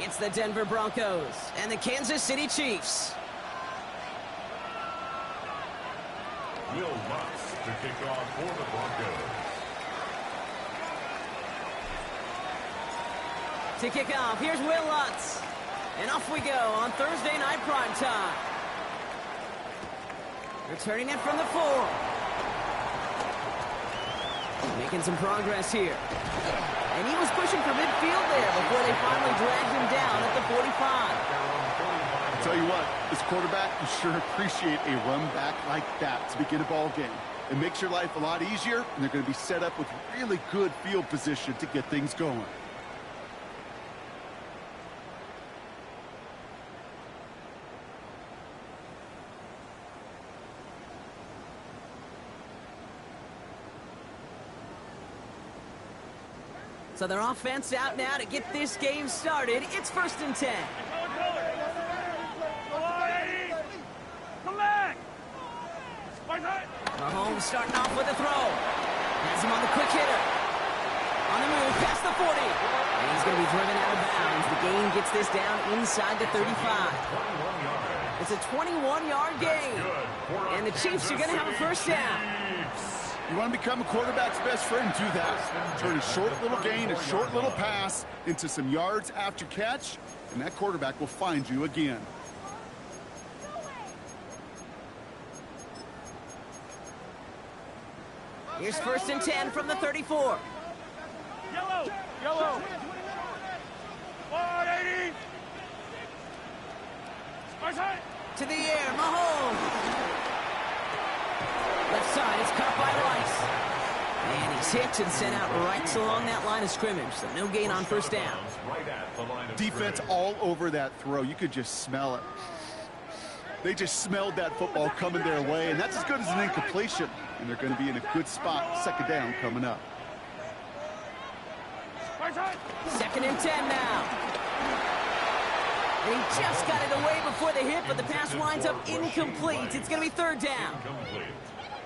It's the Denver Broncos and the Kansas City Chiefs. Will Lutz to kick off for the Broncos. To kick off, here's Will Lutz. And off we go on Thursday night primetime. Returning it from the 4. Making some progress here. And he was pushing for midfield there before they finally dragged him down at the 45. I'll tell you what, as a quarterback, you sure appreciate a run back like that to begin a ball game. It makes your life a lot easier, and they're going to be set up with really good field position to get things going. So their offense out now to get this game started. It's 1st and 10. Mahomes starting off with a throw. Has him on the quick hitter. On the move, past the 40. And he's going to be driven out of bounds. The game gets this down inside the 35. It's a 21-yard gain. And the Chiefs are going to have a first down. You want to become a quarterback's best friend, do that. Turn a short little gain, a short little pass into some yards after catch, and that quarterback will find you again. Here's 1st and 10 from the 34. Yellow. 180. To the air, Mahomes. Left side, it's caught by Rice. And he's hit and sent out right along that line of scrimmage, so no gain on first down. Defense all over that throw. You could just smell it. They just smelled that football coming their way, and that's as good as an incompletion. And they're going to be in a good spot, second down coming up. 2nd and 10 now. And he just got it away before the hit, but the pass winds up incomplete. It's going to be 3rd down.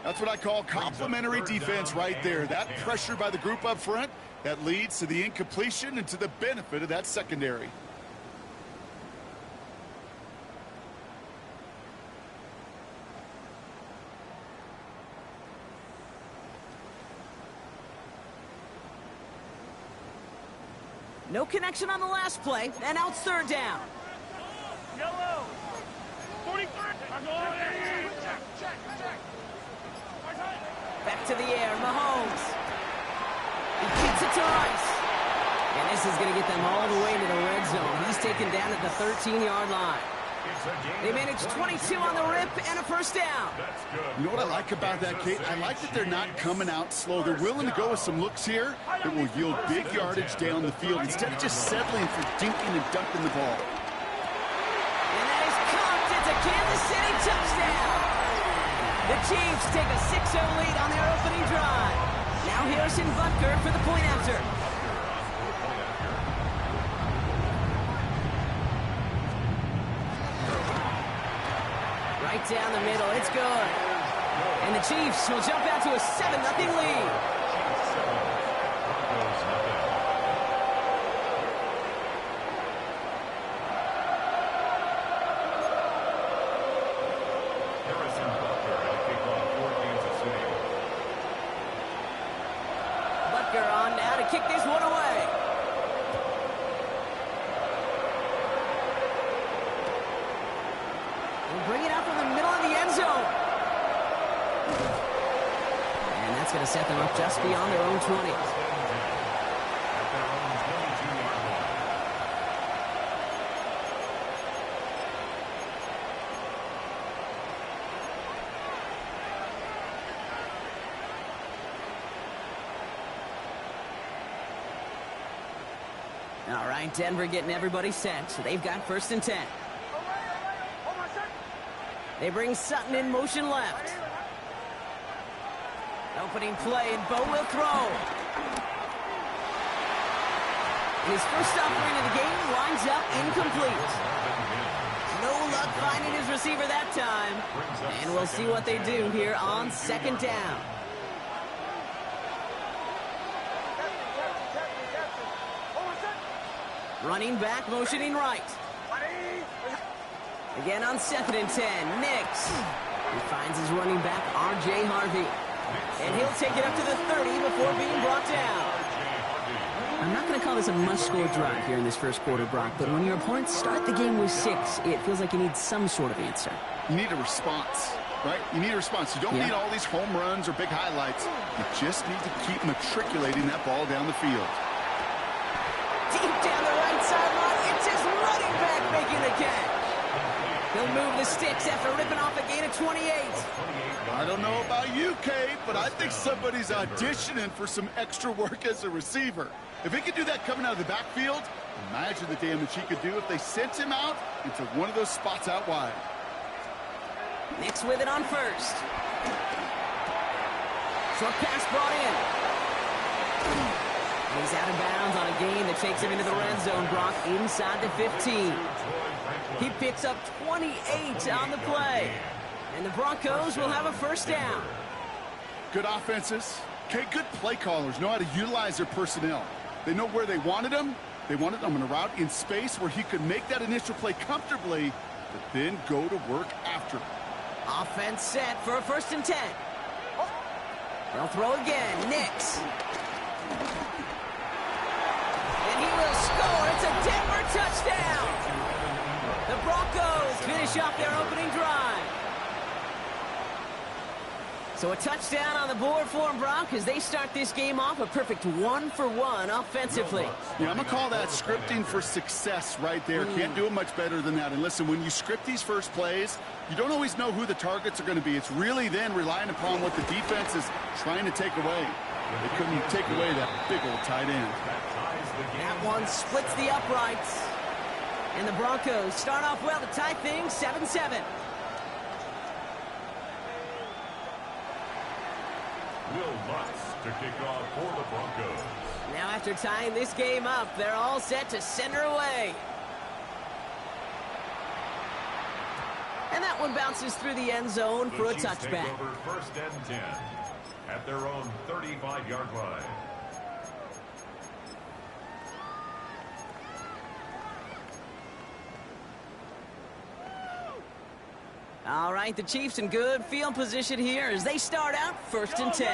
That's what I call complimentary defense right there. That pressure by the group up front, that leads to the incompletion and to the benefit of that secondary. No connection on the last play, and now it's 3rd down. Yellow. 43. Back to the air, Mahomes. He kicks it to Rice. And this is going to get them all the way to the red zone. He's taken down at the 13-yard line. They managed 22 on the rip and a first down. You know what I like about that, Kate? I like that they're not coming out slow. They're willing to go with some looks here that will yield big yardage down the field instead of just settling for dinking and dunking the ball. And that is caught. It's a Kansas City touchdown. The Chiefs take a 6-0 lead on their opening drive. Now Harrison Butker for the point after. Right down the middle, it's good. And the Chiefs will jump out to a 7-0 lead. Harrison Butker to kick off for Kansas City. Butker on now to kick this one away. Bring it out from the middle of the end zone. And that's going to set them up just beyond their own 20. All right, Denver getting everybody set. So they've got 1st and 10. They bring Sutton in motion left. Opening play, and Bo will throw. And his first offering of the game winds up incomplete. No luck finding his receiver that time. And we'll see what they do here on 2nd down. Running back, motioning right. Again on 2nd and 10. Nix. He finds his running back, R.J. Harvey. And he'll take it up to the 30 before being brought down. I'm not going to call this a must-score drive here in this first quarter, Brock, but when your opponents start the game with 6, it feels like you need some sort of answer. You need a response, right? You need a response. You don't need all these home runs or big highlights. You just need to keep matriculating that ball down the field. Deep down the right sideline, it's his running back making the catch. He'll move the sticks after ripping off a gain of 28. I don't know about you, Kate, but I think somebody's auditioning for some extra work as a receiver. If he could do that coming out of the backfield, imagine the damage he could do if they sent him out into one of those spots out wide. Nix with it on first. Short pass brought in. He's out of bounds on a gain that takes him into the red zone, Brock, inside the 15. He picks up 28 on the play. And the Broncos will have a first down. Good offenses. Okay, good play callers know how to utilize their personnel. They know where they wanted him. They wanted him in a route in space where he could make that initial play comfortably, but then go to work after. Offense set for a 1st and 10. They'll throw again. Nix. And he will score. It's a Denver touchdown. The Broncos finish off their opening drive. So a touchdown on the board for them, Brock, as they start this game off a perfect 1-for-1 offensively. Yeah, I'm going to call that scripting for success right there. Can't do it much better than that. And listen, when you script these first plays, you don't always know who the targets are going to be. It's really then relying upon what the defense is trying to take away. They couldn't take away that big old tight end. That one splits the uprights. And the Broncos start off well to tie things 7-7. Will Lutz to kick off for the Broncos. Now after tying this game up, they're all set to send her away. And that one bounces through the end zone for a touchback. Take over 1st and 10 at their own 35-yard line. All right, the Chiefs in good field position here as they start out 1st and 10.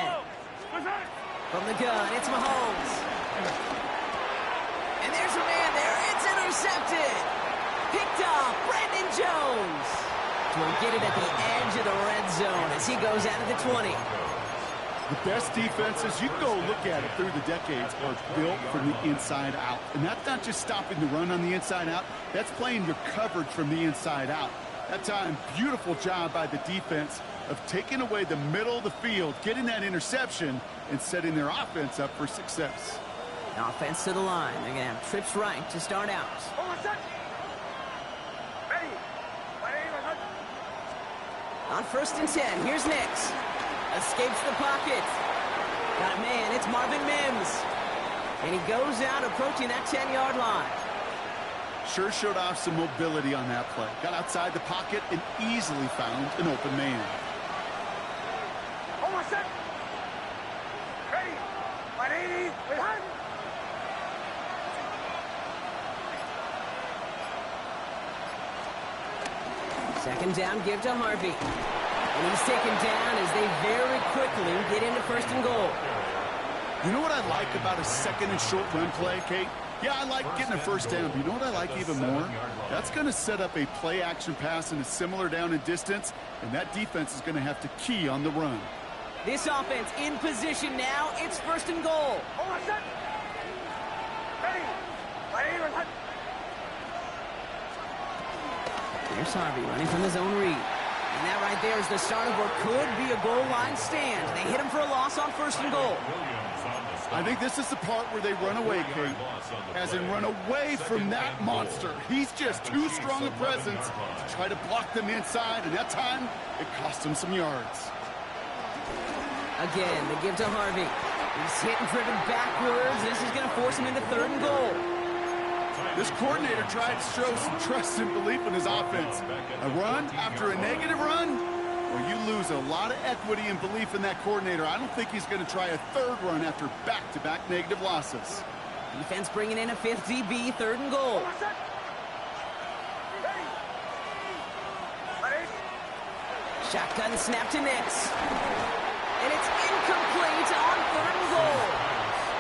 From the gun, it's Mahomes. And there's a man there. It's intercepted. Picked off, Brandon Jones. Will get it at the edge of the red zone as he goes out of the 20. The best defenses, you can go look at it through the decades, are built from the inside out. And that's not just stopping the run on the inside out. That's playing your coverage from the inside out. That time, beautiful job by the defense of taking away the middle of the field, getting that interception, and setting their offense up for success. Offense to the line. They're going to have trips right to start out. On 1st and 10, here's Nix. Escapes the pocket. Got a man, it's Marvin Mims. And he goes out approaching that 10-yard line. Sure showed off some mobility on that play. Got outside the pocket and easily found an open man. Almost set. Ready. 180. Wait, hard. Second down, give to Harvey. And he's taken down as they very quickly get into 1st and goal. You know what I like about a second and short run play, Kate? Yeah, I like getting a 1st down, but you know what I like even more? That's going to set up a play-action pass in a similar down and distance, and that defense is going to have to key on the run. This offense in position now. It's 1st and goal. Almost set. Ready. 180. There's Harvey running from his own read. And that right there is the start of what could be a goal line stand. They hit him for a loss on 1st and goal. I think this is the part where they run away, Kate. As in run away from that monster. He's just too strong a presence to try to block them inside, and that time, it cost him some yards. Again, they give to Harvey. He's hit and driven backwards. This is going to force him into 3rd and goal. This coordinator tried to show some trust and belief in his offense. A run after a negative run? Well, you lose a lot of equity and belief in that coordinator. I don't think he's going to try a 3rd run after back-to-back negative losses. Defense bringing in a fifth DB, 3rd and goal. Shotgun snap to Nix. And it's incomplete on 3rd and goal.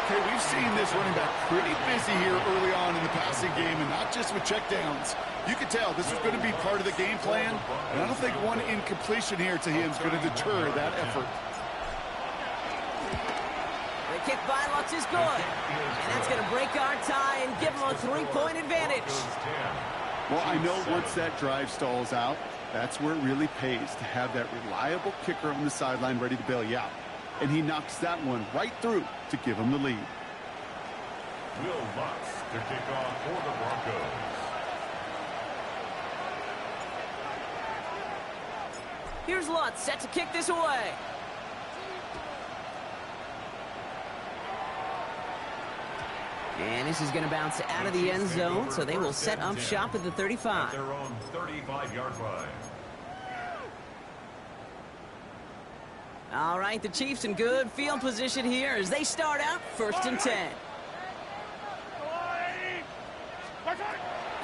Okay, we've seen this running back pretty busy here early on in the passing game, and not just with checkdowns. You could tell this was going to be part of the game plan, and I don't think one incompletion here to him is going to deter that effort. The kick by Lutz is good, and that's going to break our tie and give them a 3-point advantage. Well, I know once that drive stalls out, that's where it really pays to have that reliable kicker on the sideline ready to bail you out. And he knocks that one right through to give him the lead. Will Lutz to kick off for the Broncos. Here's Lutz set to kick this away. And this is going to bounce out of the end zone, so they will set up shop at the 35. At their own 35-yard line. All right, the Chiefs in good field position here as they start out 1st and 10.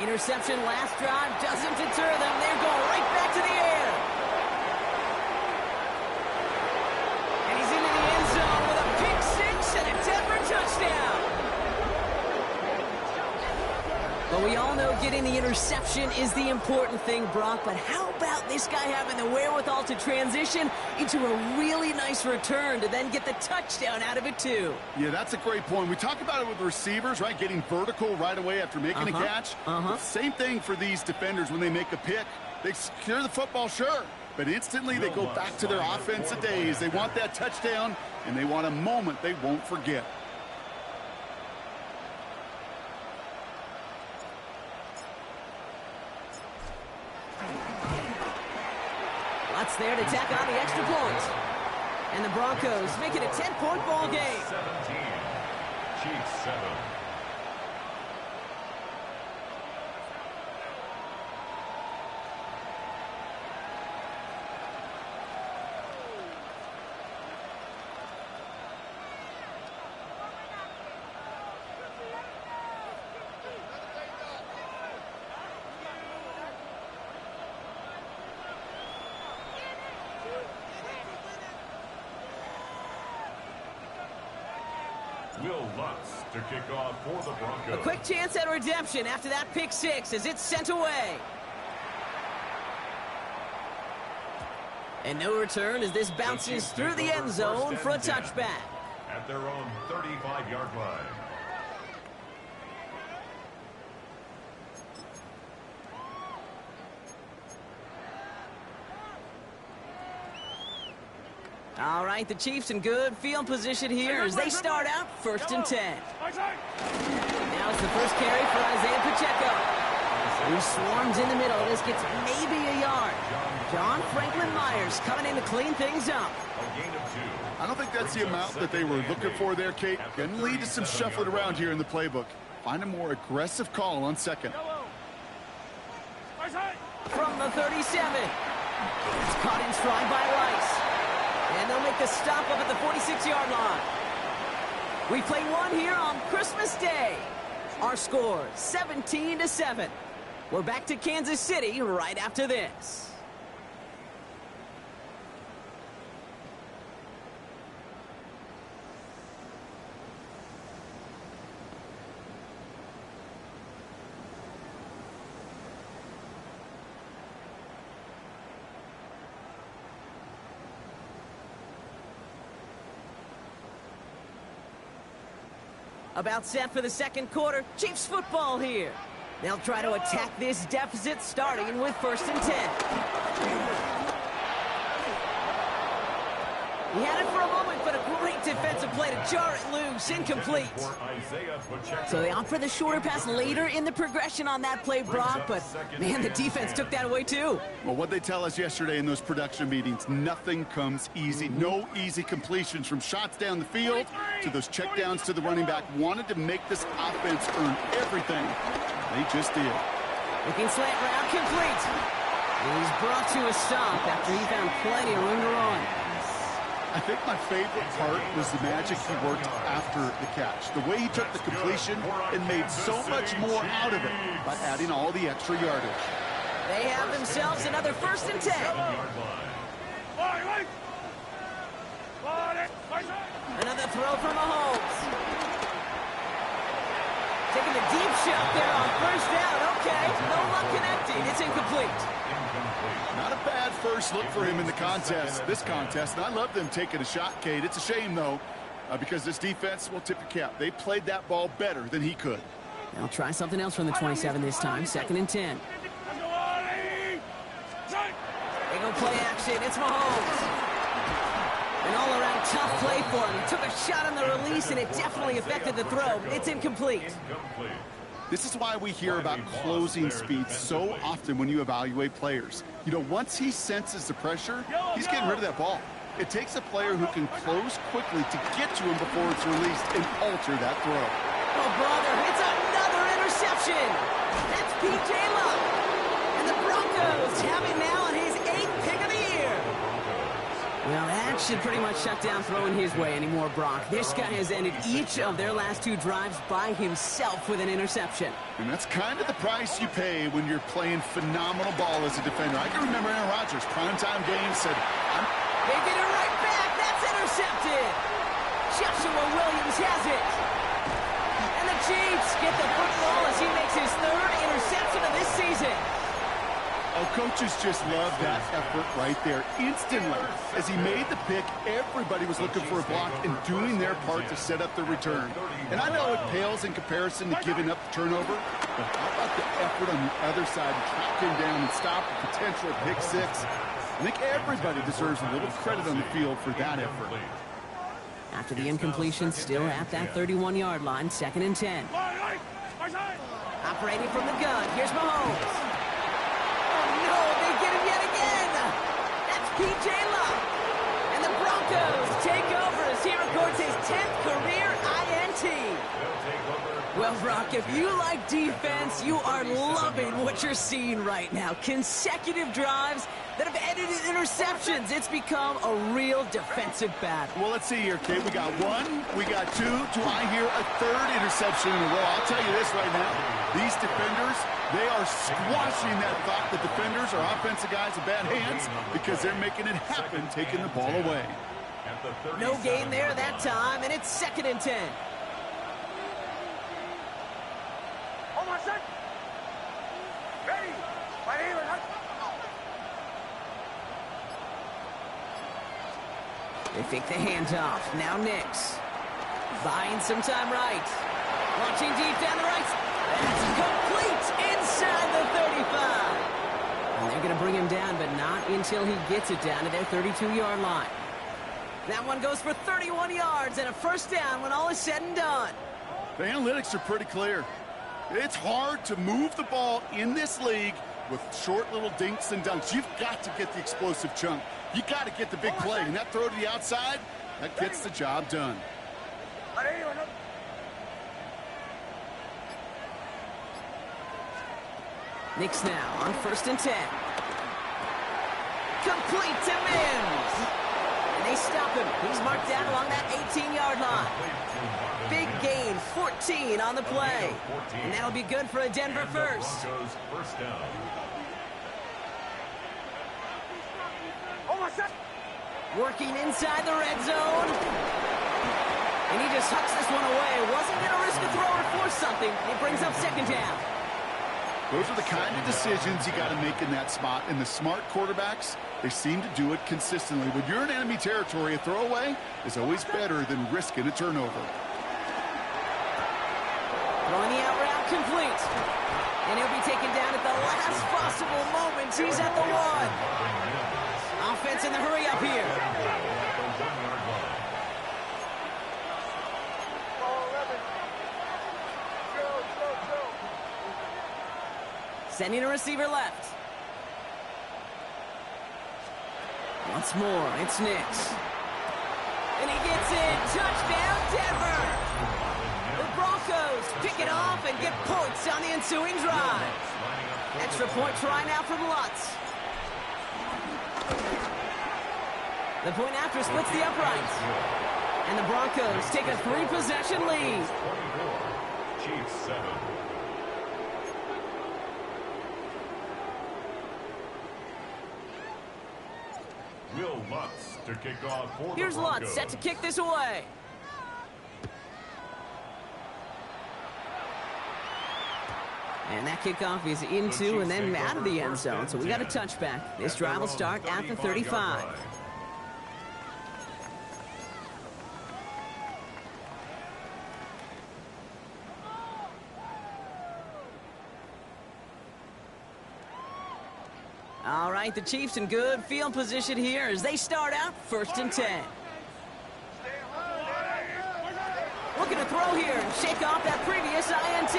Interception last drive doesn't deter them. They're going right back to the air. And he's into the end zone with a pick 6 and a Denver touchdown. But we all know getting the interception is the important thing, Brock. But how about this guy having the wherewithal to transition into a really nice return to then get the touchdown out of it, too? Yeah, that's a great point. We talk about it with receivers, right? Getting vertical right away after making a catch. Same thing for these defenders when they make a pick. They secure the football, sure. But instantly they go back to their offensive days. They want that touchdown, and they want a moment they won't forget. Lutz there to tack on the extra point. And the Broncos make it a 10-point ball game. 17. Chiefs 7. Will Lutz to kick off for the Broncos. A quick chance at redemption after that pick 6 as it's sent away. And no return as this bounces through the end zone for a touchback. At their own 35-yard line. All right, the Chiefs in good field position here as they start out 1st and 10. Now it's the first carry for Isaiah Pacheco. He swarms in the middle. This gets maybe a yard. John Franklin Myers coming in to clean things up. I don't think that's the amount that they were looking for there, Kate. Going to lead to some shuffling around here in the playbook. Find a more aggressive call on 2nd. From the 37. It's caught in stride by Rice. And they'll make the stop up at the 46-yard line. We play one here on Christmas Day. Our score, 17-7. We're back to Kansas City right after this. About set for the 2nd quarter. Chiefs football here. They'll try to attack this deficit starting with 1st and 10. He had it for a moment, but a great defensive play to jar it loose. Incomplete. So they opt for the shorter pass later in the progression on that play, Brock, but man, the defense took that away too. Well, what they tell us yesterday in those production meetings, nothing comes easy. No easy completions from shots down the field to those checkdowns to the running back. Wanted to make this offense earn everything. They just did. Looking slant route complete. He's brought to a stop after he found plenty of room to run. I think my favorite part was the magic he worked after the catch. The way he took the completion and made so much more out of it by adding all the extra yardage. They have themselves another 1st and 10. Another throw from Mahomes. Taking a deep shot there on 1st down. Okay, no luck connecting. It's incomplete. Not a bad first look for him in the this contest. And I love them taking a shot, Cade. It's a shame, though, because this defense will tip your cap. They played that ball better than he could. They'll try something else from the 27 this time. 2nd and 10. They go play action. It's Mahomes. An all-around tough play for him. He took a shot on the release, and it definitely affected the throw. It's incomplete. This is why we hear about closing speed so often when you evaluate players. You know, once he senses the pressure, he's getting rid of that ball. It takes a player who can close quickly to get to him before it's released and alter that throw. Oh, brother, it's another interception. That's P.J. Luck. And the Broncos have it now on his 8th pick of the year. Well, that should pretty much shut down throwing his way anymore, Brock. This guy has ended each of their last 2 drives by himself with an interception. And that's kind of the price you pay when you're playing phenomenal ball as a defender. I can remember Aaron Rodgers, primetime game, said, They get it right back. That's intercepted. Joshua Williams has it. And the Chiefs get the football as he makes his 3rd interception of this season. Oh, coaches just love that effort right there. Instantly, as he made the pick, everybody was looking for a block and doing their part to set up the return. And I know it pales in comparison to giving up the turnover, but how about the effort on the other side to track him down and stop a potential pick 6? I think everybody deserves a little credit on the field for that effort. After the incompletion, still at that 31-yard line, 2nd and 10. Operating from the gun, here's Mahomes. Oh, no, they get him yet again. That's P.J. Luck. And the Broncos take over as he records his 10th career INT. Well, Brock, if you like defense, you are loving what you're seeing right now. Consecutive drives that have ended in interceptions. It's become a real defensive battle. Well, let's see here, Kate. We got 1, we got 2. Do I hear a 3rd interception in a row? I'll tell you this right now. These defenders, they are squashing that thought that defenders are offensive guys in bad hands because they're making it happen, taking the ball away. No gain there that time, and it's 2nd and 10. Ready. My name is... They fake the handoff. Now Nix. Buying some time right. Launching deep down the right. That's complete inside the 35. And they're going to bring him down, but not until he gets it down to their 32-yard line. That one goes for 31 yards and a 1st down when all is said and done. The analytics are pretty clear. It's hard to move the ball in this league with short little dinks and dunks. You've got to get the explosive chunk. You got to get the big play. And that throw to the outside, that gets the job done. Nix now on 1st and 10. Complete to Mims. And they stop him. He's marked down along that 18-yard line. Big gain, 14 on the play. And that'll be good for a Denver first. Working inside the red zone. And he just hucks this one away. Wasn't going to risk a throw or force something. It brings up 2nd down. Those are the kind of decisions you got to make in that spot. And the smart quarterbacks, they seem to do it consistently. When you're in enemy territory, a throwaway is always better than risking a turnover. Throwing the out route complete. And he'll be taken down at the last possible moment. He's at the 1. Offense in the hurry up here. Sending a receiver left. Once more, it's Nix. And he gets it. Touchdown, Denver. The Broncos pick it off and get points on the ensuing drive. Extra point try now from Lutz. The point after splits the uprights. And the Broncos take a 3-possession lead. 24, Chiefs 7. Will Lutz to kick off for Here's the Broncos. Lutz set to kick this away. And that kickoff is into and then out of the end zone. So we got a touchback. This drive will start at the 35. All right, the Chiefs in good field position here as they start out 1st and 10. Looking to throw here and shake off that previous INT.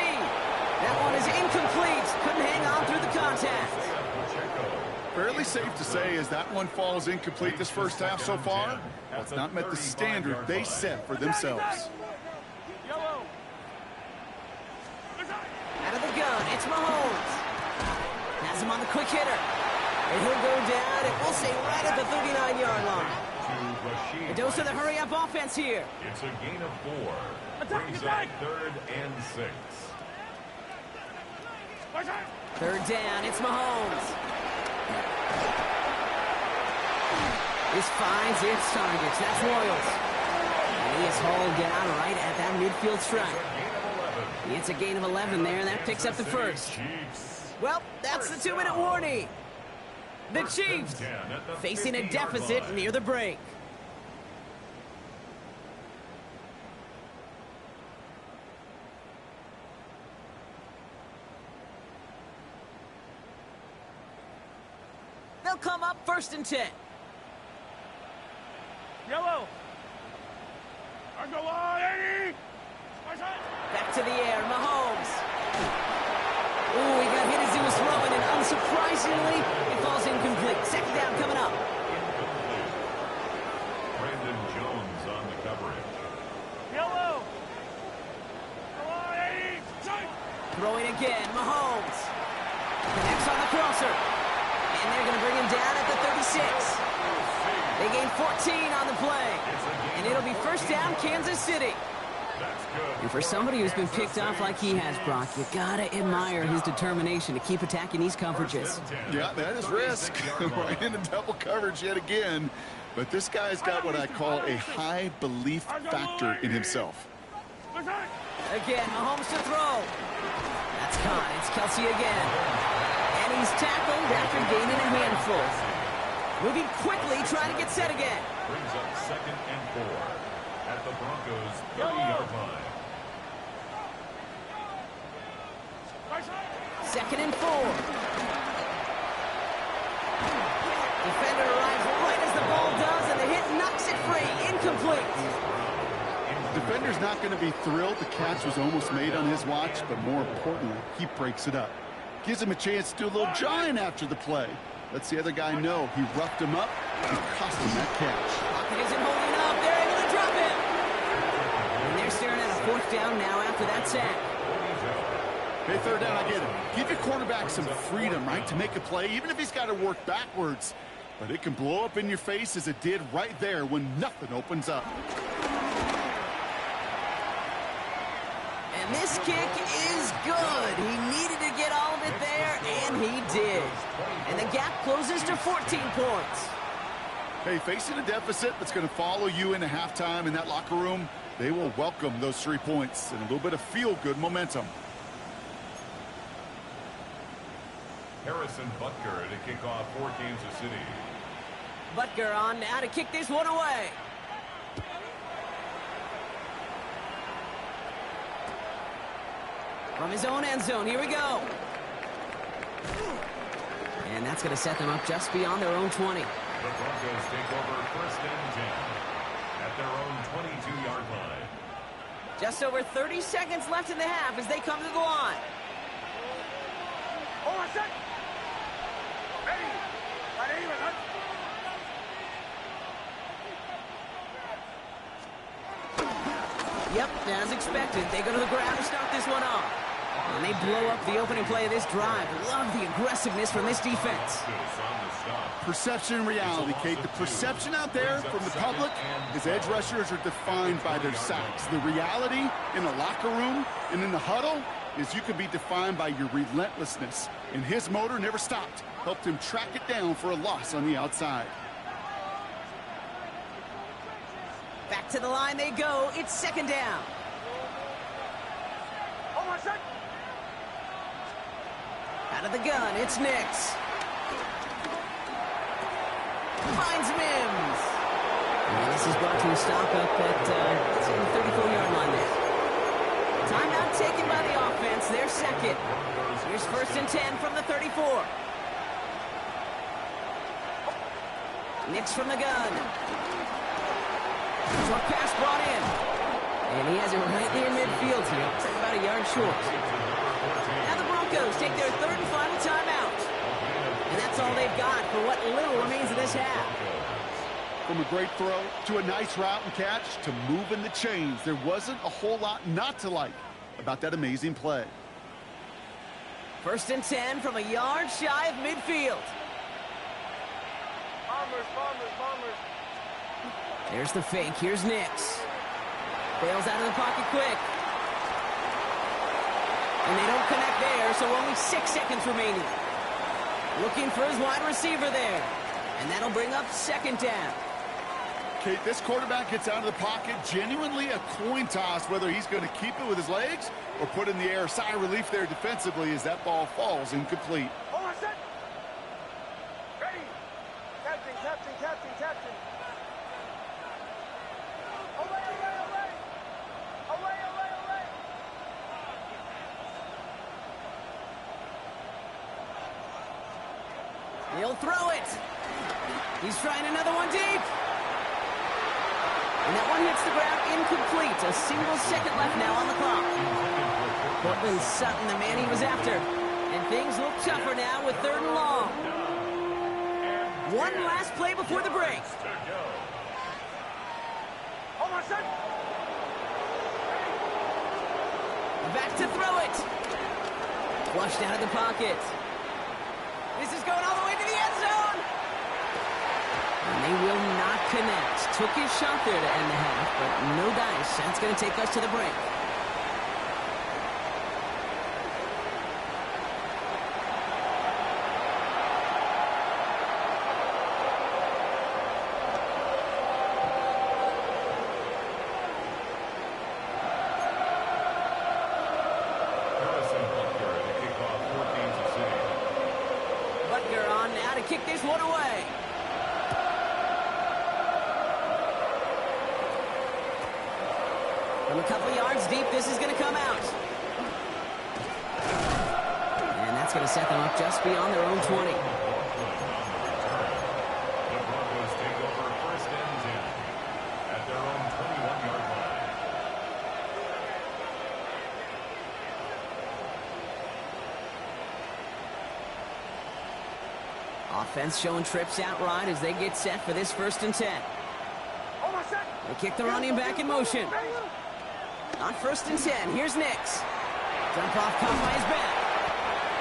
That one is incomplete. Couldn't hang on through the contact. Fairly safe to say as that one falls incomplete this first half so far. It's not met the standard they set for themselves. Out of the gun, it's Mahomes. Has him on the quick hitter. And he'll go down, and we'll say right at the 39-yard line. A dose of the hurry-up offense here. It's a gain of 4. Brings up 3rd and 6. 3rd down, it's Mahomes. This finds its targets. That's Royals. And he is hauled down right at that midfield stripe. It's a gain of 11 there, and that picks up the first. Well, that's the 2-minute warning. The Chiefs facing a deficit near the break. They'll come up 1st and 10. Yellow. Back to the air, Mahomes. Ooh, he got hit as he was throwing, and unsurprisingly, it falls incomplete. 2nd down coming up. Incomplete. Brandon Jones on the coverage. Yellow. Throwing again, Mahomes. Connects on the crosser. And they're going to bring him down at the 36. They gain 14 on the play. And it'll be 1st down, Kansas City. And for somebody who's been picked off like he has, Brock, you gotta admire his determination to keep attacking these coverages. Yeah, that is risk. Right into double coverage yet again. But this guy's got what I call a high belief factor in himself. Again, Mahomes to throw. That's caught. It's Kelsey again. And he's tackled after gaining a handful. Moving quickly, trying to get set again. Brings up 2nd and 4 at the Broncos' 30-yard line. 2nd and 4. Defender arrives right as the ball does, and the hit knocks it free. Incomplete. Defender's not going to be thrilled the catch was almost made on his watch, but more importantly, he breaks it up. Gives him a chance to do a little jawing after the play. Lets the other guy know he roughed him up and cost him that catch. Pocket isn't holding up. They're able to drop him. And they're staring at a 4th down now after that sack. Hey, 3rd down, I get it. Give your quarterback some freedom, right, to make a play, even if he's got to work backwards. But it can blow up in your face as it did right there when nothing opens up. And this kick is good. He needed to get all of it there, and he did. And the gap closes to 14 points. Hey, facing a deficit that's going to follow you into halftime in that locker room, they will welcome those 3 points and a little bit of feel-good momentum. Harrison Butker to kick off for Kansas City. Butker on now to kick this one away. From his own end zone, here we go. And that's going to set them up just beyond their own 20. The Broncos take over 1st and 10 at their own 22-yard line. Just over 30 seconds left in the half as they come to the line. Oh, I said. Ready. Yep, as expected, they go to the ground to start this one off. And they blow up the opening play of this drive. Love the aggressiveness from this defense. Perception and reality, Kate. The perception out there from the public is edge rushers are defined by their sacks. The reality in the locker room and in the huddle is you can be defined by your relentlessness. And his motor never stopped. Helped him track it down for a loss on the outside. Back to the line they go. It's second down. Out of the gun, it's Nix. Finds Mims. And this is brought to a stop up at the 34-yard line there. Timeout taken by the offense. Their second. Here's first and 10 from the 34. Nix from the gun. Short pass brought in. And he has it right near midfield here. Looks like about a yard short. Now the Broncos take their third and final timeout. And that's all they've got for what little remains of this half. From a great throw to a nice route and catch to moving the chains, there wasn't a whole lot not to like about that amazing play. First and 10 from a yard shy of midfield. Bombers. There's the fake. Here's Nix. Bails out of the pocket quick. And they don't connect there, so only 6 seconds remaining. Looking for his wide receiver there. And that'll bring up second down. Kate, this quarterback gets out of the pocket, genuinely a coin toss whether he's going to keep it with his legs or put in the air. Sigh of relief there defensively as that ball falls incomplete. Hold on, set. Ready. Captain. Away. He'll throw it. He's trying another one deep. And that one hits the ground incomplete. A single second left now on the clock. Portland Sutton, the man he was after. And things look tougher now with third and long. One last play before the break. Hold on, set. Back to throw it. Flushed out of the pocket. This is going all the way to the end zone. And they will not connect. Took his shot there to end the half, but no dice. That's going to take us to the break. Butker on now to kick this one away. From a couple yards deep, this is going to come out. And that's going to set them up just beyond their own 20. The Broncos take over first and 10 at their own 21-yard line. Offense showing trips out right as they get set for this first and 10. Hold on, set. They kick the running back in motion. On first and 10, here's Nix. Jump off caught by his back.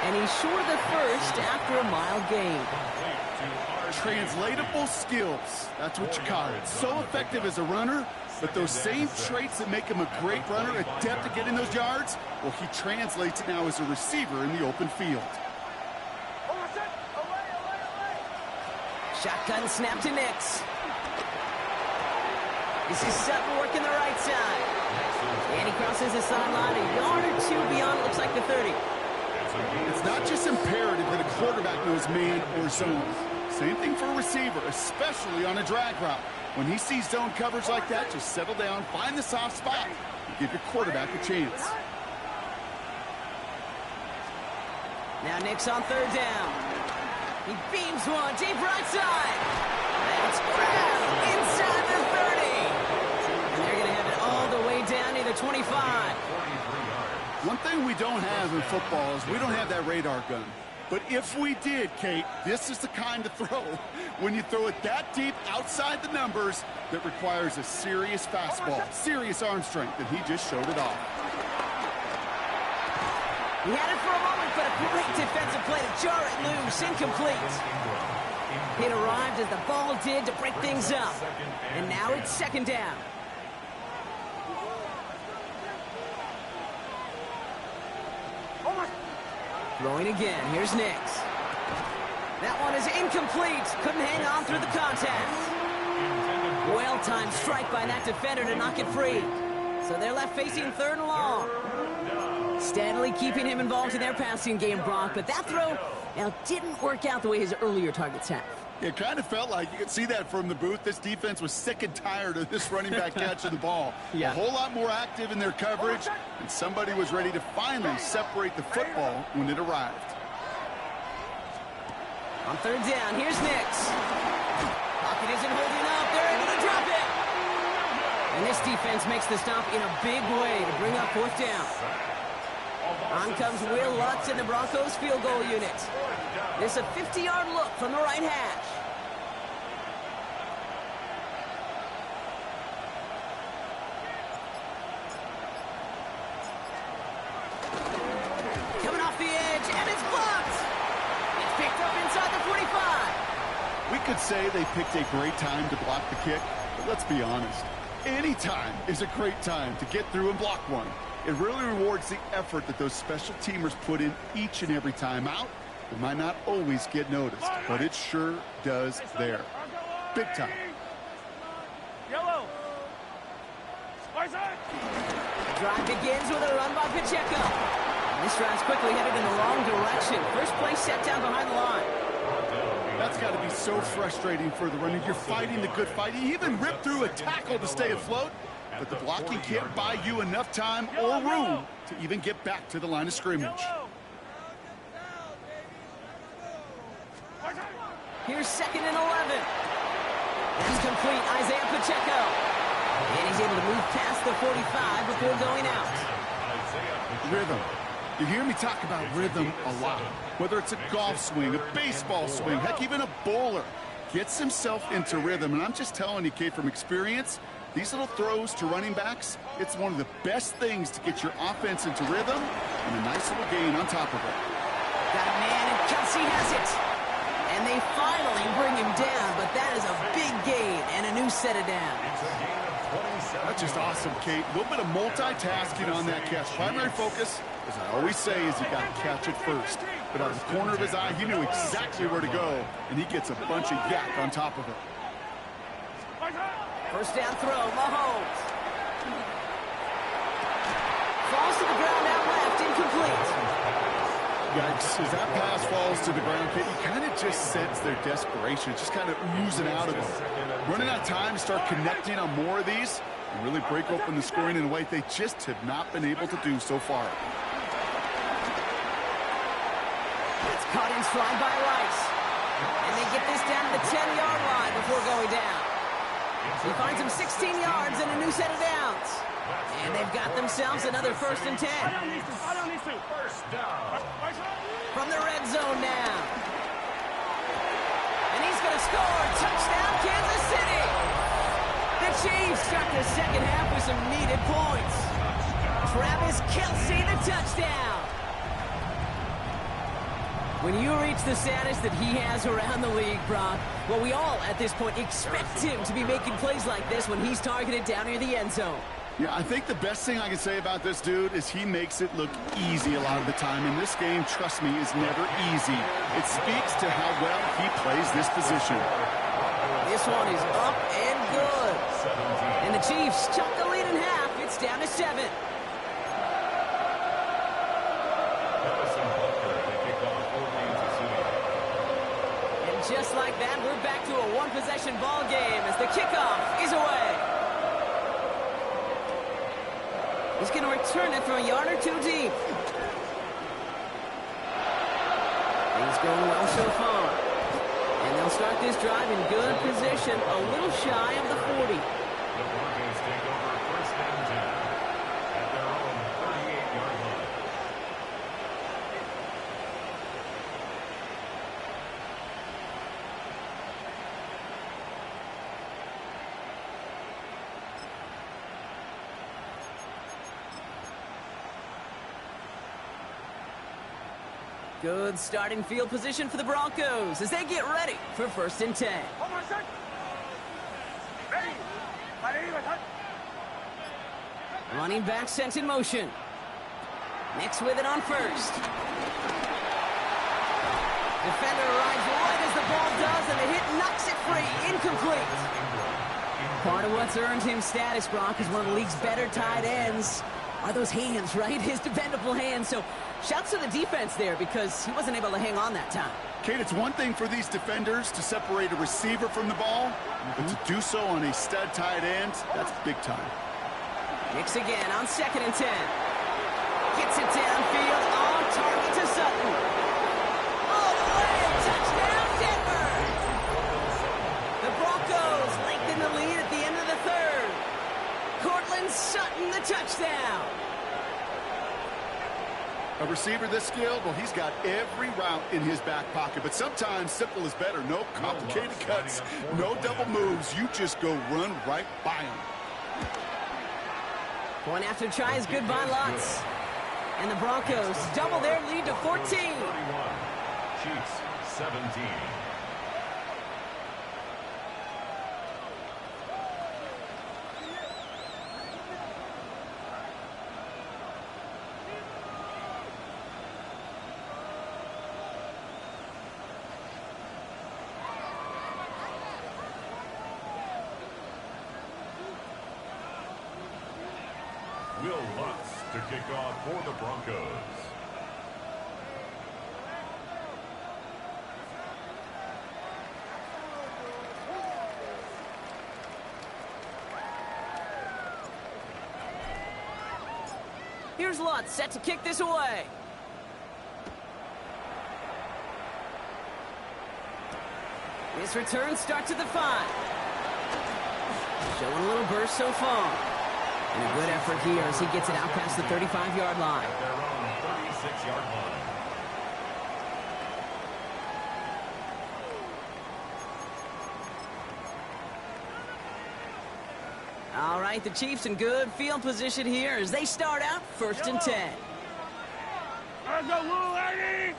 And he's short of the first after a mild gain. Translatable skills. That's what you call it. So effective as a runner, but those same traits that make him a great runner, adept at getting those yards, well, he translates it now as a receiver in the open field. Hold on, set. Away. Shotgun snap to Nix. This is Sutton working the right side. And he crosses the sideline a yard or two beyond, looks like the 30. It's not just imperative that a quarterback knows man or zone. Same thing for a receiver, especially on a drag route. When he sees zone coverage like that, just settle down, find the soft spot, and give your quarterback a chance. Now Nix on third down. He beams one deep right side. That's grabbed inside the 30. And they're going to have it all the way down near the 25. One thing we don't have in football is we don't have that radar gun. But if we did, Kate, this is the kind of throw when you throw it that deep outside the numbers that requires a serious fastball, serious arm strength, and he just showed it off. He had it for a moment, but a great defensive play to jar it loose. Incomplete. It arrived as the ball did to break things up. And now it's second down. Throwing again. Here's Nix. That one is incomplete. Couldn't hang on through the contact. Well-timed strike by that defender to knock it free. So they're left facing third and long. Steadily keeping him involved in their passing game, Brock. But that throw, now, didn't work out the way his earlier targets have. It kind of felt like, you could see that from the booth, this defense was sick and tired of this running back catching the ball. Yeah. A whole lot more active in their coverage, and somebody was ready to finally separate the football when it arrived. On third down, here's Nix. Pocket isn't holding up. They're able to drop it. And this defense makes the stop in a big way to bring up fourth down. On comes Will Lutz in the Broncos field goal unit. This a 50-yard look from the right hash. Coming off the edge, and it's blocked. It's picked up inside the 45. We could say they picked a great time to block the kick, but let's be honest. Any time is a great time to get through and block one. It really rewards the effort that those special teamers put in each and every time out. It might not always get noticed, but it sure does there. Big time. Yellow. The drive begins with a run by Pacheco. And this drive's quickly headed in the wrong direction. First play set down behind the line. That's got to be so frustrating for the runner. You're fighting the good fight. You even rip through a tackle to stay afloat, but the blocking can't buy you enough time or room to even get back to the line of scrimmage. Here's second and 11. That's complete, Isaiah Pacheco. And he's able to move past the 45 before going out. Rhythm. You hear me talk about rhythm a lot. Whether it's a golf swing, a baseball swing, heck, even a bowler gets himself into rhythm. And I'm just telling you, Kate, from experience, these little throws to running backs, it's one of the best things to get your offense into rhythm and a nice little gain on top of it. Got a man, and Kelsey has it. And they finally bring him down, but that is a big gain and a new set of downs. That's just awesome, Kate. A little bit of multitasking on that catch. Primary focus, as I always say, is you got to catch it first. But out of the corner of his eye, he knew exactly where to go, and he gets a bunch of yak on top of it. First down throw, Mahomes. Falls to the ground out left, incomplete. Yikes, as that pass falls to the ground, Kate, you kind of just sense their desperation. It's just kind of oozing out of them. Running out of time to start connecting on more of these and really break open the scoring in a way they just have not been able to do so far. It's caught in stride by Rice. And they get this down to the 10-yard line before going down. He finds him 16 yards and a new set of downs. And they've got themselves another 1st and 10. First down. From the red zone now. And he's going to score. Touchdown, Kansas City. The Chiefs start the second half with some needed points. Travis Kelce, the touchdown. When you reach the status that he has around the league, Brock, well, we all at this point expect him to be making plays like this when he's targeted down near the end zone. Yeah, I think the best thing I can say about this dude is he makes it look easy a lot of the time. And this game, trust me, is never easy. It speaks to how well he plays this position. This one is up and good. And the Chiefs chop the lead in half. It's down to 7. And just like that, we're back to a one-possession ball game as the kickoff is away. He's going to return it from a yard or two deep. He's going well so far. And they'll start this drive in good position, a little shy of the 40. The Broncos take over first and 10 at their own 38-yard line. Good starting field position for the Broncos as they get ready for 1st and 10. Hold on, set. Ready. My name is Hunt. Running back sent in motion. Next with it on 1st. Defender arrives right as the ball does, and the hit knocks it free. Incomplete. Part of what's earned him status, Brock, is one of the league's better tight ends. Are those hands, right? His dependable hands. So shouts to the defense there because he wasn't able to hang on that time. Kate, it's one thing for these defenders to separate a receiver from the ball, but to do so on a stud tight end, that's big time. Nix again on 2nd and 10. Gets it downfield on target to Sutton. All the way, touchdown Denver! The Broncos lengthen the lead at the end of the 3rd. Cortland Sutton the touchdown. A receiver this skilled, well, he's got every route in his back pocket, but sometimes simple is better. No complicated cuts, no double moves. You just go run right by him. Point after try is good by Lutz. And the Broncos double their lead to 14. 31. Chiefs 17. Will Lutz to kick off for the Broncos. Here's Lutz set to kick this away. This return starts at the 5. Showing a little burst so far. And a good effort here as he gets it out past the 35-yard line. At their own 36-yard line. All right, the Chiefs in good field position here as they start out 1st and 10. Let's go, little lady.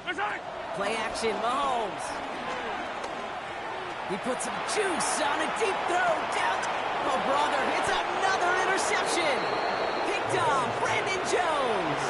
Let's go. Play action, Mahomes. He puts some juice on a deep throw down. Oh, brother, it's another interception. Picked off, Brandon Jones.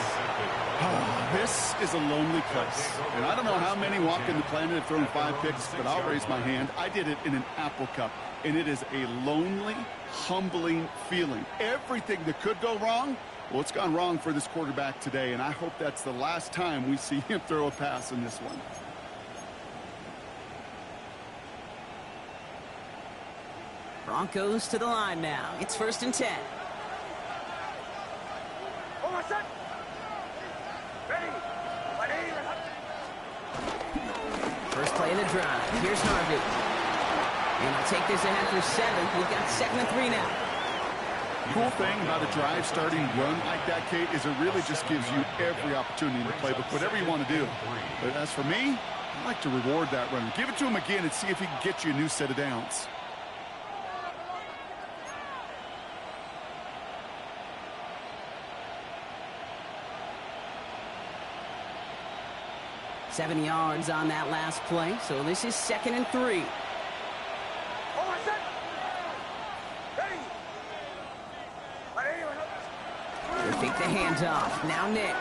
This is a lonely place. And I don't know how many walking the planet have thrown 5 picks, but I'll raise my hand. I did it in an Apple Cup. And it is a lonely, humbling feeling. Everything that could go wrong, well, it's gone wrong for this quarterback today. And I hope that's the last time we see him throw a pass in this one. Broncos to the line now. It's 1st and 10. Hold on, set. Ready. My name is Hunt. First play of the drive. Here's Harvey. And he'll take this ahead for 7. We've got 2nd and 3 now. Cool thing about a drive starting run like that, Kate, is it really just gives you every opportunity to play, but whatever you want to do. But as for me, I like to reward that runner. Give it to him again and see if he can get you a new set of downs. Seven yards on that last play, so this is 2nd and 3. Hold on, set. Ready. My name is Hunt. They take the hands off. Now Nix.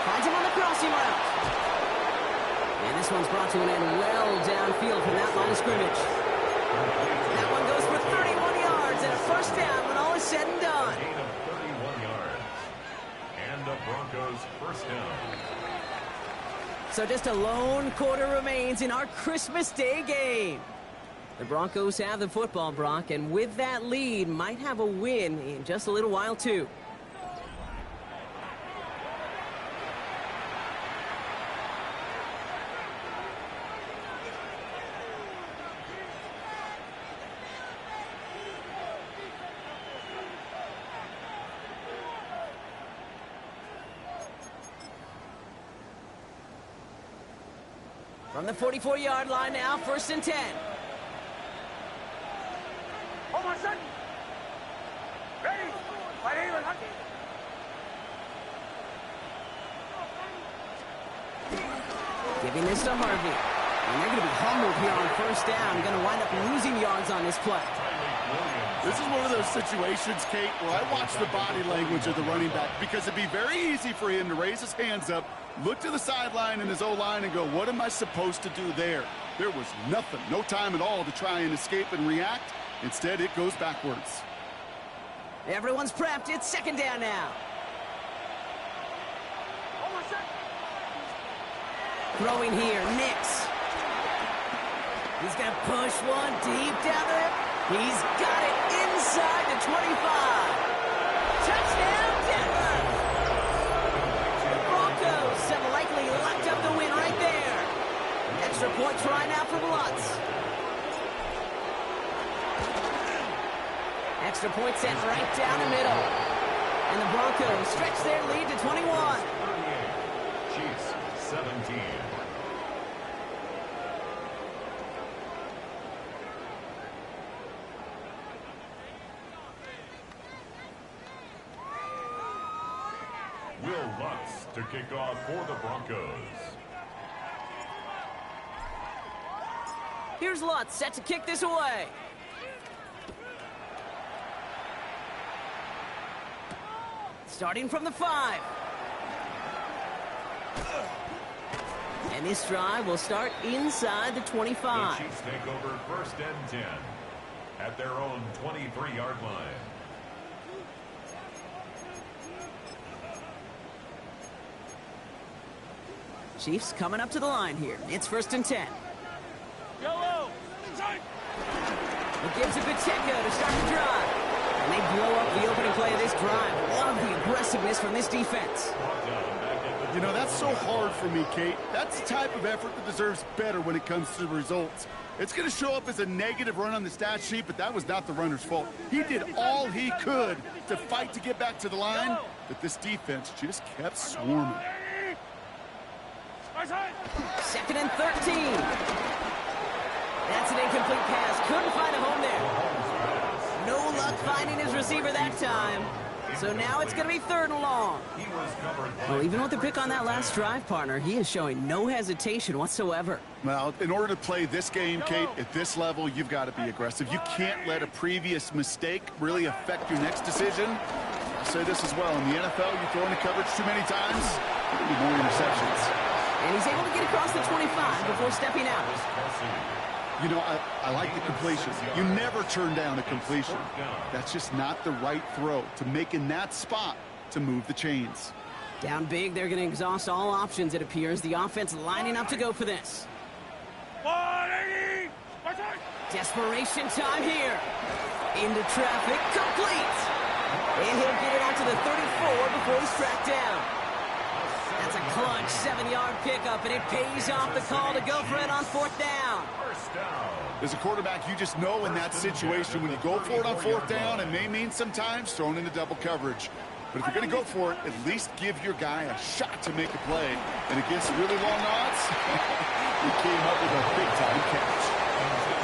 Finds him on the crossing route. And this one's brought to an end well downfield from that line of scrimmage. That one goes for 31 yards and a 1st down when all is said and done. Gain of 31 yards. And the Broncos 1st down. So just a lone quarter remains in our Christmas Day game. The Broncos have the football, Brock, and with that lead, might have a win in just a little while, too. From the 44-yard line now, 1st and 10. Hold on, set. Ready. My name is Hunt. Giving this to Harvey. And they're going to be humbled here on first down. Going to wind up losing yards on this play. This is one of those situations, Kate, where I watch the body language of the running back because it'd be very easy for him to raise his hands up, look to the sideline in his O-line and go, what am I supposed to do there? There was nothing, no time at all to try and escape and react. Instead, it goes backwards. Everyone's prepped. It's second down now. Throwing here, Nix. He's going to push one deep down there. He's got it inside the 25. Touchdown, Denver! The Broncos have likely locked up the win right there. Extra point try now from Lutz. Extra point sent right down the middle. And the Broncos stretch their lead to 21. 38. Chiefs 17. Will Lutz to kick off for the Broncos. Here's Lutz set to kick this away. Starting from the 5. And this drive will start inside the 25. The Chiefs take over first and 10 at their own 23-yard line. Chiefs coming up to the line here. It's first and 10. Yellow. It gives it Pacheco to start the drive. And they blow up the opening play of this drive. Love the aggressiveness from this defense. You know, that's so hard for me, Kate. That's the type of effort that deserves better when it comes to the results. It's going to show up as a negative run on the stat sheet, but that was not the runner's fault. He did all he could to fight to get back to the line, but this defense just kept swarming. Second and 13. That's an incomplete pass. Couldn't find a home there. No luck finding his receiver that time. So now it's going to be third and long. Well, even with the pick on that last drive, partner, he is showing no hesitation whatsoever. Well, in order to play this game, Kate, at this level, you've got to be aggressive. You can't let a previous mistake really affect your next decision. I'll say this as well. In the NFL, you throw into coverage too many times, there'll be more interceptions. And he's able to get across the 25 before stepping out. You know, I like the completion. You never turn down a completion. That's just not the right throw to make in that spot to move the chains. Down big, they're going to exhaust all options, it appears. The offense lining up to go for this. 180. Desperation time here. Into traffic, complete. And he'll get it out to the 34 before he's tracked down. That's a clutch 7-yard pickup, and it pays off the call to go for it on fourth down. As a quarterback, you just know in that situation when you go for it on fourth down, it may mean sometimes thrown into double coverage. But if you're going to go for it, at least give your guy a shot to make a play. And against really long odds, he came up with a big-time catch.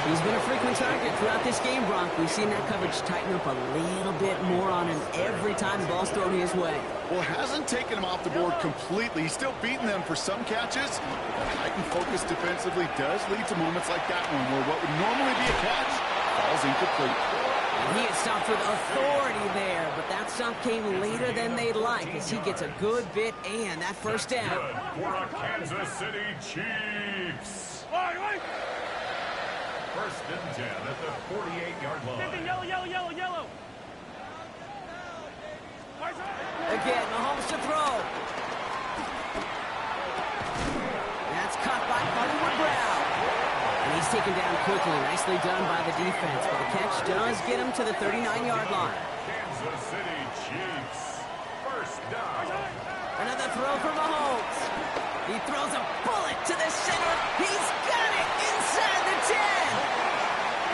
He's been a frequent target throughout this game, Brock. We've seen that coverage tighten up a little bit more on him every time the ball's thrown his way. Well, it hasn't taken him off the board completely. He's still beating them for some catches. But heightened focus defensively does lead to moments like that one where what would normally be a catch falls incomplete. And he had stopped with authority there, but that stop came later than they'd like as he gets a good bit and that first down. Good for a Kansas City Chiefs. First and 10 at the 48-yard line. Yellow. Again, Mahomes to throw. That's caught by Hollywood Brown. And he's taken down quickly. Nicely done by the defense. But the catch does get him to the 39-yard line. Kansas City Chiefs. First down. Another throw for Mahomes. He throws a bullet to the center. He's got it inside the 10.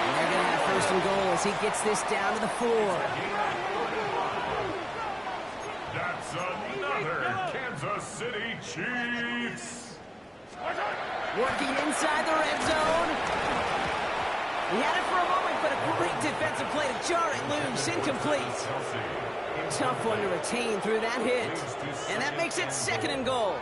And they're going to have first and goal as he gets this down to the 4. That's another Kansas City Chiefs. Working inside the red zone. He had it for a moment, but a great defensive play to jar it loose. Incomplete. Tough one to retain through that hit. And that makes it second and goal.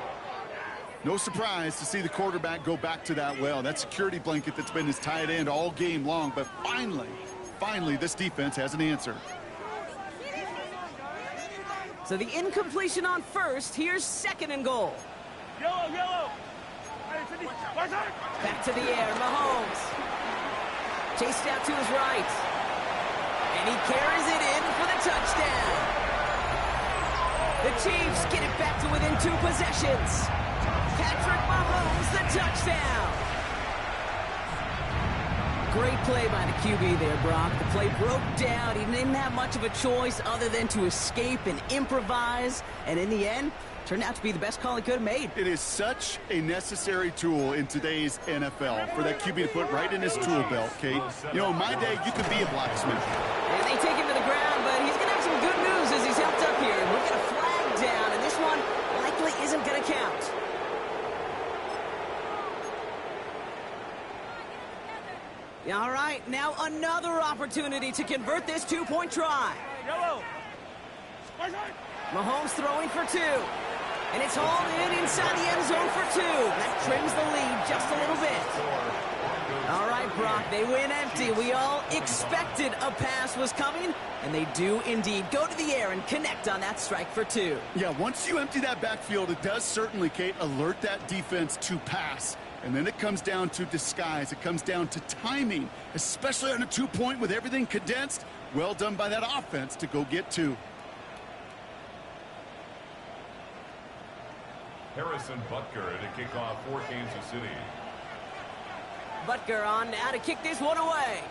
No surprise to see the quarterback go back to that well. That security blanket that's been his tight end all game long. But finally, this defense has an answer. So the incompletion on first. Here's 2nd and goal. Yellow. Back to the air, Mahomes. Chased out to his right. And he carries it in for the touchdown. The Chiefs get it back to within 2 possessions. Patrick Mahomes, the touchdown. Great play by the QB there, Brock. The play broke down. He didn't have much of a choice other than to escape and improvise. And in the end, turned out to be the best call he could have made. It is such a necessary tool in today's NFL for that QB to put right in his tool belt, Kate. You know, in my day, you could be a blacksmith. And they take him to the ground, but he's going to have some good news as he's helped up here. And we'll get a flag down, and this one likely isn't going to count. All right, now another opportunity to convert this 2-point try. Yellow. Mahomes throwing for 2. And it's hauled in inside the end zone for 2. That trims the lead just a little bit. All right, Brock, they win empty. We all expected a pass was coming, and they do indeed go to the air and connect on that strike for 2. Yeah, once you empty that backfield, it does certainly, Kate, alert that defense to pass. And then it comes down to disguise. It comes down to timing, especially on a 2-point with everything condensed. Well done by that offense to go get 2. Harrison Butker to kick off for Kansas City. Butker on now to kick this one away.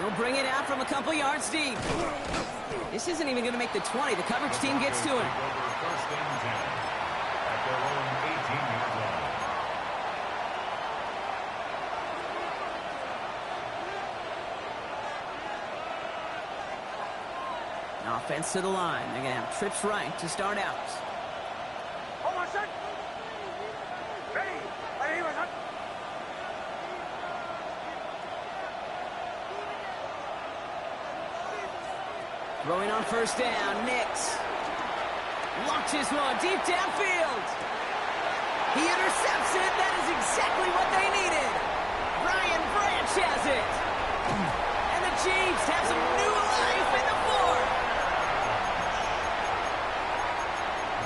He'll bring it out from a couple yards deep. This isn't even going to make the 20. The coverage team gets to him. First and 10 at their own 18-yard line. Offense to the line. They're going to have trips right to start out. Hold on, son. Ready. Ready, son. Throwing on first down, Nix. Launches one deep downfield. He intercepts it. That is exactly what they needed. Brian Branch has it. And the Chiefs have some new life in the fourth.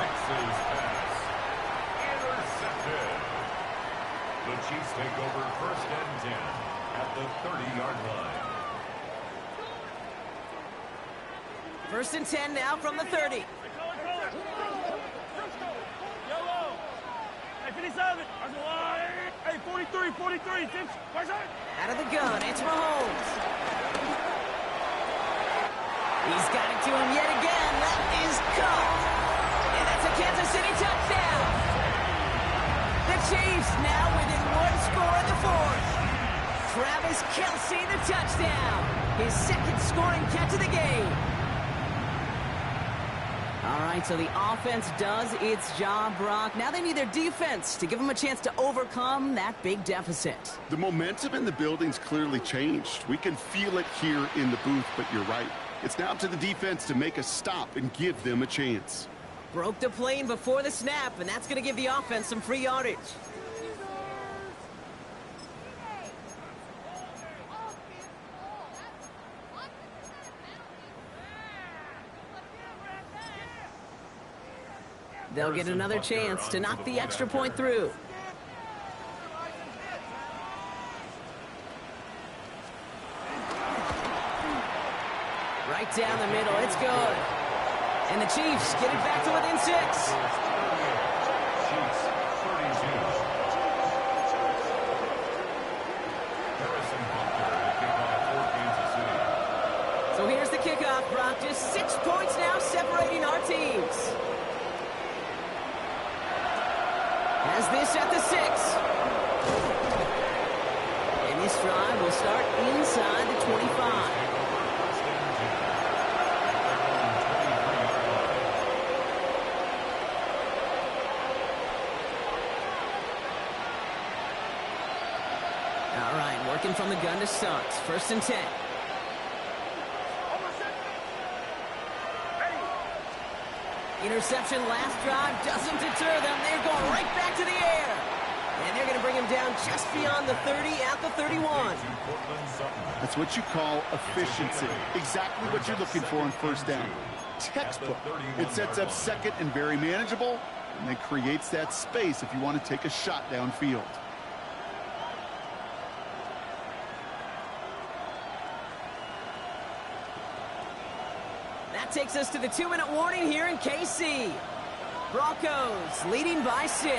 Nix's pass intercepted. The Chiefs take over first and 10 at the 30-yard line. First and 10 now from the 30. Yellow. Hey, 57. Hey, 43. Out of the gun, it's Mahomes. He's got it to him yet again. That is caught. And that's a Kansas City touchdown. The Chiefs now within 1 score in the fourth. Travis Kelce, the touchdown. His 2nd scoring catch of the game. All right, so the offense does its job, Brock. Now they need their defense to give them a chance to overcome that big deficit. The momentum in the building's clearly changed. We can feel it here in the booth, but you're right. It's now up to the defense to make a stop and give them a chance. Broke the plane before the snap, and that's going to give the offense some free yardage. They'll get another chance to knock the extra point through. Right down the middle, it's good. And the Chiefs get it back to within 6. Chiefs 32. Harrison Butker to kick off for Kansas City. So here's the kickoff, Brock. Just 6 points now separating our teams. Has this at the 6. And this drive will start inside the 25. All right, working from the gun to start. First and 10. Ready. Interception last drive doesn't deter them. They're going right back to the air. And they're going to bring him down just beyond the 30 at the 31. That's what you call efficiency. Exactly what you're looking for on first down. Textbook. It sets up second and very manageable, and then creates that space if you want to take a shot downfield. That takes us to the 2-minute warning here in KC. Broncos leading by 6.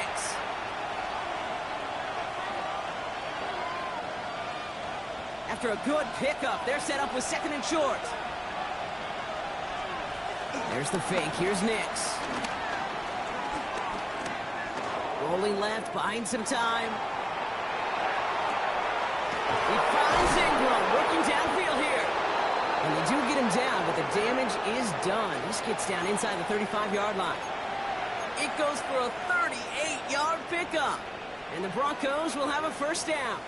After a good pickup, they're set up with 2nd and short. There's the fake. Here's Nix. Rolling left, buying some time. He finds Ingram, working downfield here. And they do get him down, but the damage is done. This gets down inside the 35-yard line. It goes for a 38-yard pickup. And the Broncos will have a first down.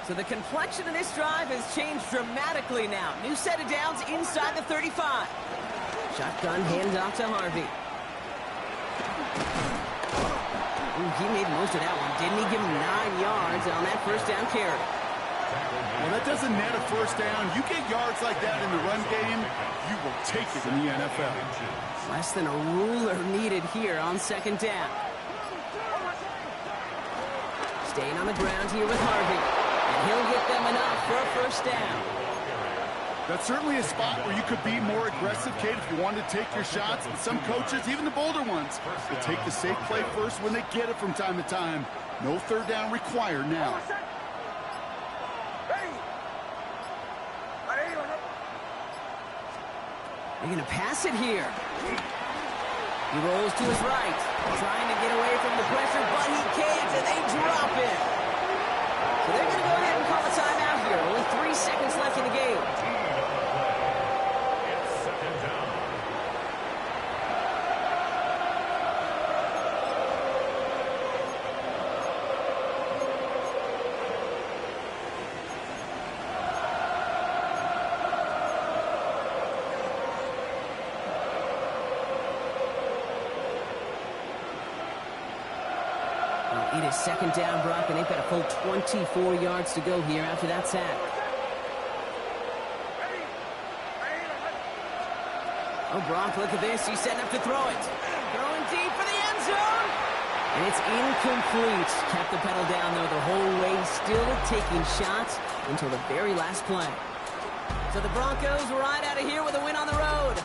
So the complexion of this drive has changed dramatically now. New set of downs inside the 35. Shotgun handoff to Harvey. Ooh, he made most of that one. Didn't he give him 9 yards on that first down carry? Well, that doesn't net a first down. You get yards like that in the run game, you will take it in the NFL. Less than a ruler needed here on 2nd down. Staying on the ground here with Harvey. And he'll get them enough for a first down. That's certainly a spot where you could be more aggressive, Kate, if you wanted to take your shots. But some coaches, even the bolder ones, will take the safe play first when they get it from time to time. No third down required now. They're going to pass it here. He rolls to his right, trying to get away from the pressure, but he can't, and they drop it. So they're going to go ahead and call a timeout here. Only 3 seconds left in the game. It's 2nd down. It is 2nd down, Brock, and they've got a full 24 yards to go here after that sack. Oh, Brock, look at this. He's setting up to throw it. Throwing deep for the end zone. And it's incomplete. Kept the pedal down, though, the whole way. Still taking shots until the very last play. So the Broncos ride out of here with a win on the road.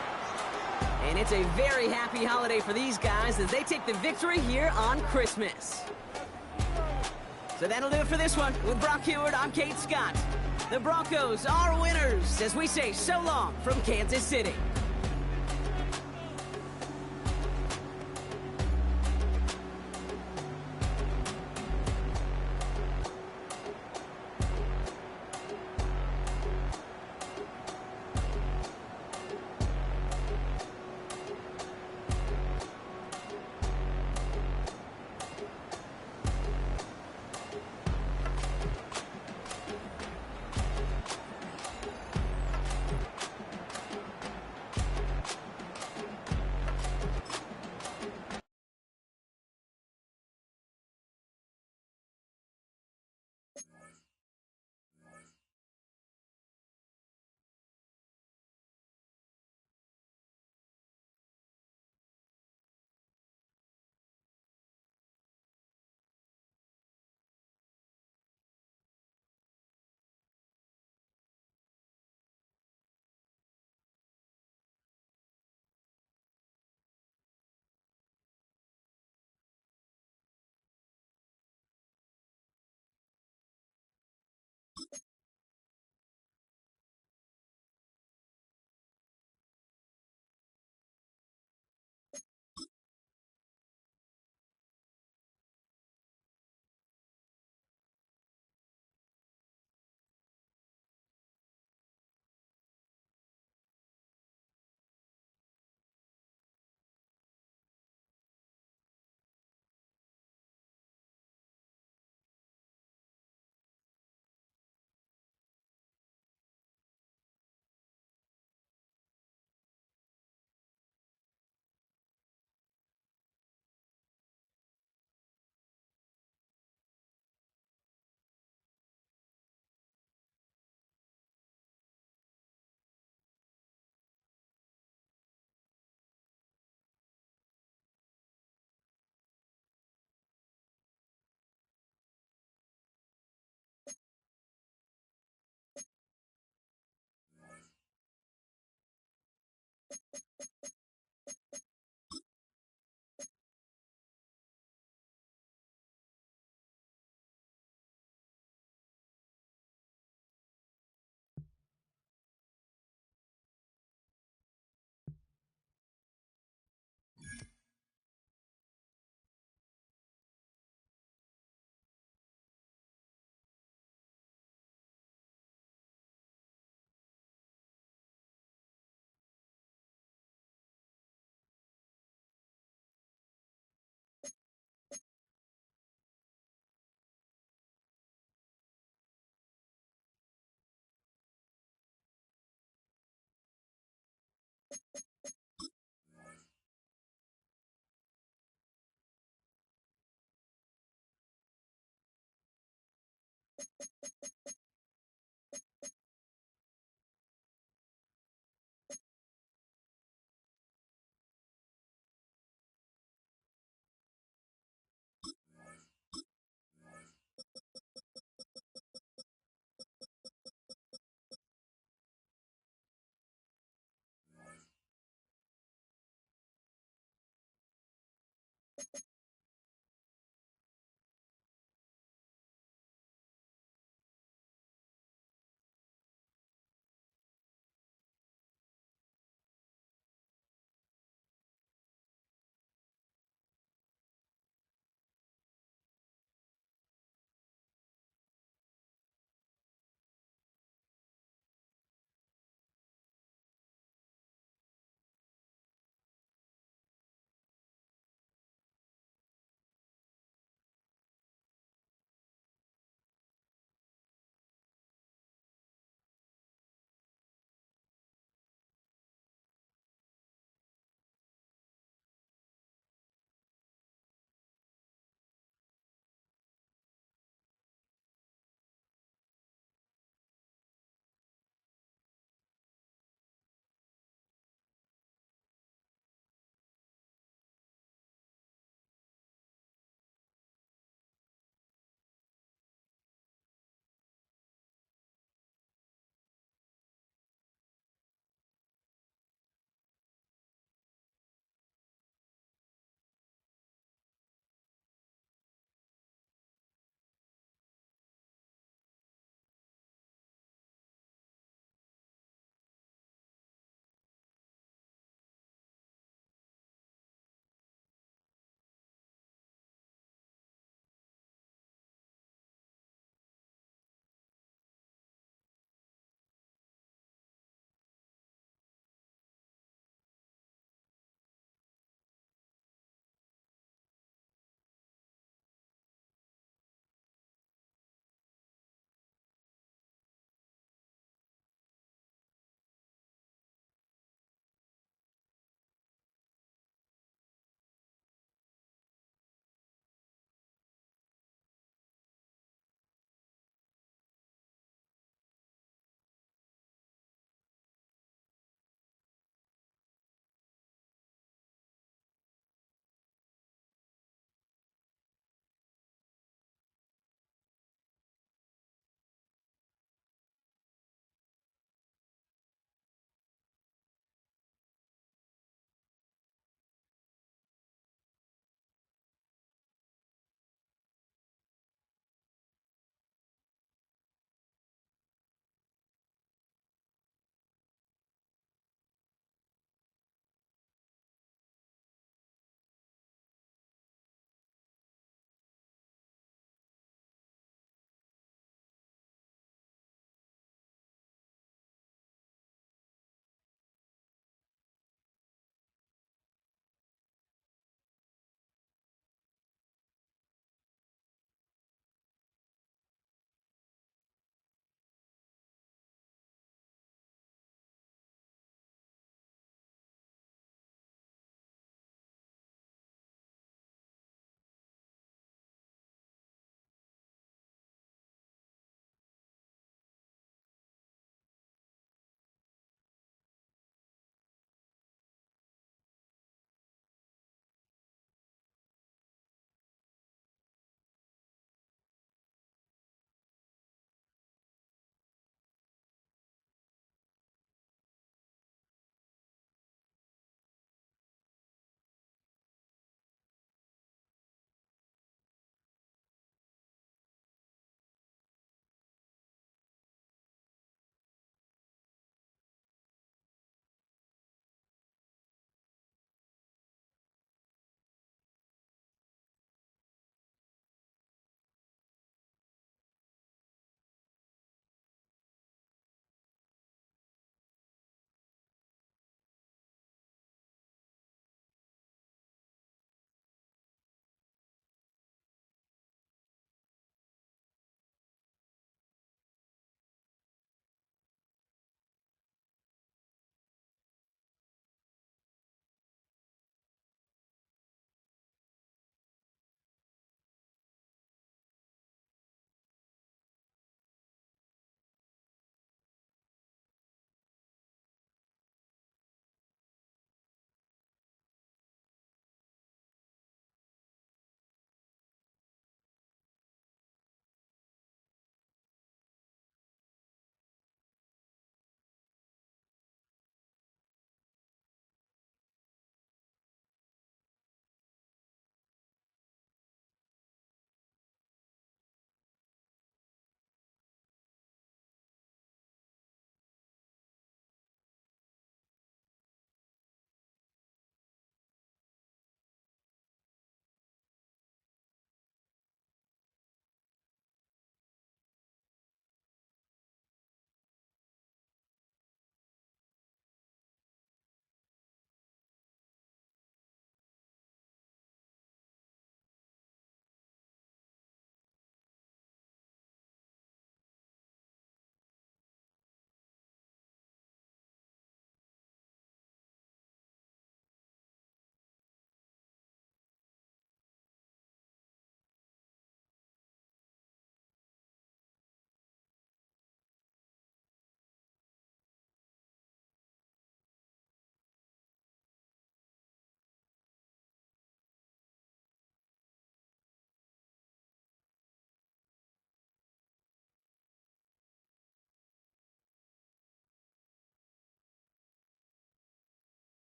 And it's a very happy holiday for these guys as they take the victory here on Christmas. So that'll do it for this one. With Brock Heward, I'm Kate Scott. The Broncos are winners as we say so long from Kansas City.